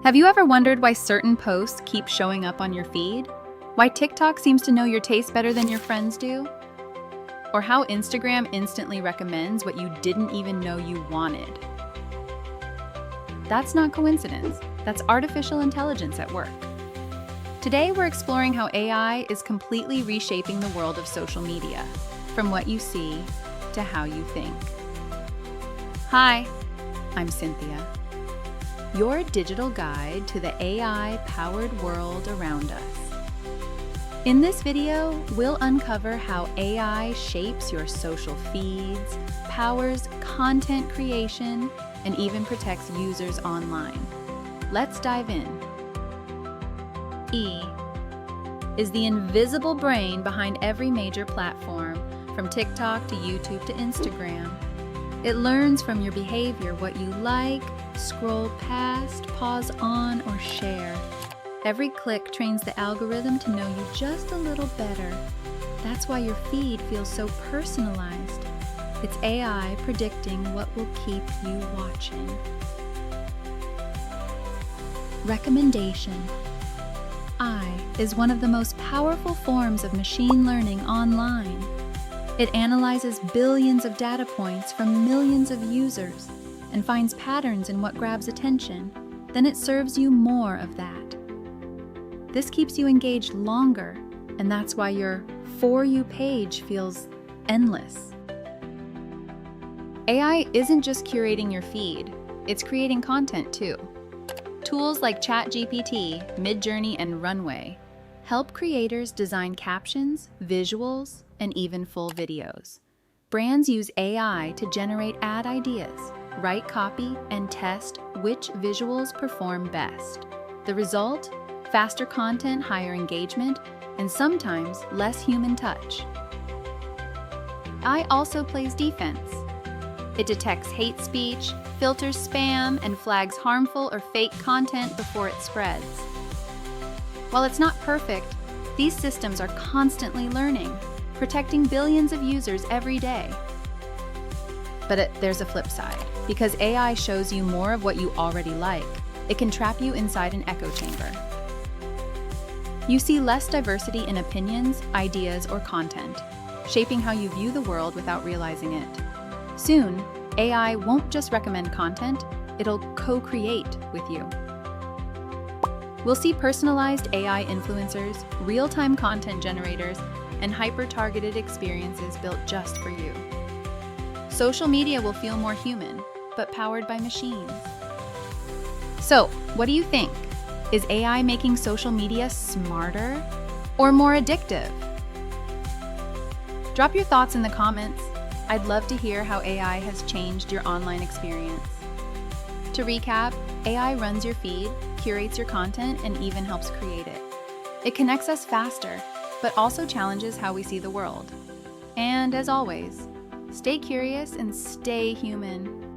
Have you ever wondered why certain posts keep showing up on your feed? Why TikTok seems to know your taste better than your friends do? Or how Instagram instantly recommends what you didn't even know you wanted? That's not coincidence. That's artificial intelligence at work. Today, we're exploring how AI is completely reshaping the world of social media, from what you see to how you think. Hi, I'm Cynthia, your digital guide to the AI-powered world around us. In this video, we'll uncover how AI shapes your social feeds, powers content creation, and even protects users online. Let's dive in. E is the invisible brain behind every major platform, from TikTok to YouTube to Instagram. It learns from your behavior what you like, scroll past, pause on, or share. Every click trains the algorithm to know you just a little better. That's why your feed feels so personalized. It's AI predicting what will keep you watching. Recommendation. AI is one of the most powerful forms of machine learning online. It analyzes billions of data points from millions of users and finds patterns in what grabs attention. Then it serves you more of that. This keeps you engaged longer, and that's why your For You page feels endless. AI isn't just curating your feed, it's creating content too. Tools like ChatGPT, Midjourney, and Runway help creators design captions, visuals, and even full videos. Brands use AI to generate ad ideas, write copy, and test which visuals perform best. The result? Faster content, higher engagement, and sometimes less human touch. AI also plays defense. It detects hate speech, filters spam, and flags harmful or fake content before it spreads. While it's not perfect, these systems are constantly learning, protecting billions of users every day. But there's a flip side. Because AI shows you more of what you already like, it can trap you inside an echo chamber. You see less diversity in opinions, ideas, or content, shaping how you view the world without realizing it. Soon, AI won't just recommend content, it'll co-create with you. We'll see personalized AI influencers, real-time content generators, and hyper-targeted experiences built just for you. Social media will feel more human, but powered by machines. So, what do you think? Is AI making social media smarter or more addictive? Drop your thoughts in the comments. I'd love to hear how AI has changed your online experience. To recap, AI runs your feed, curates your content, and even helps create it. It connects us faster, but also challenges how we see the world. And as always, stay curious and stay human.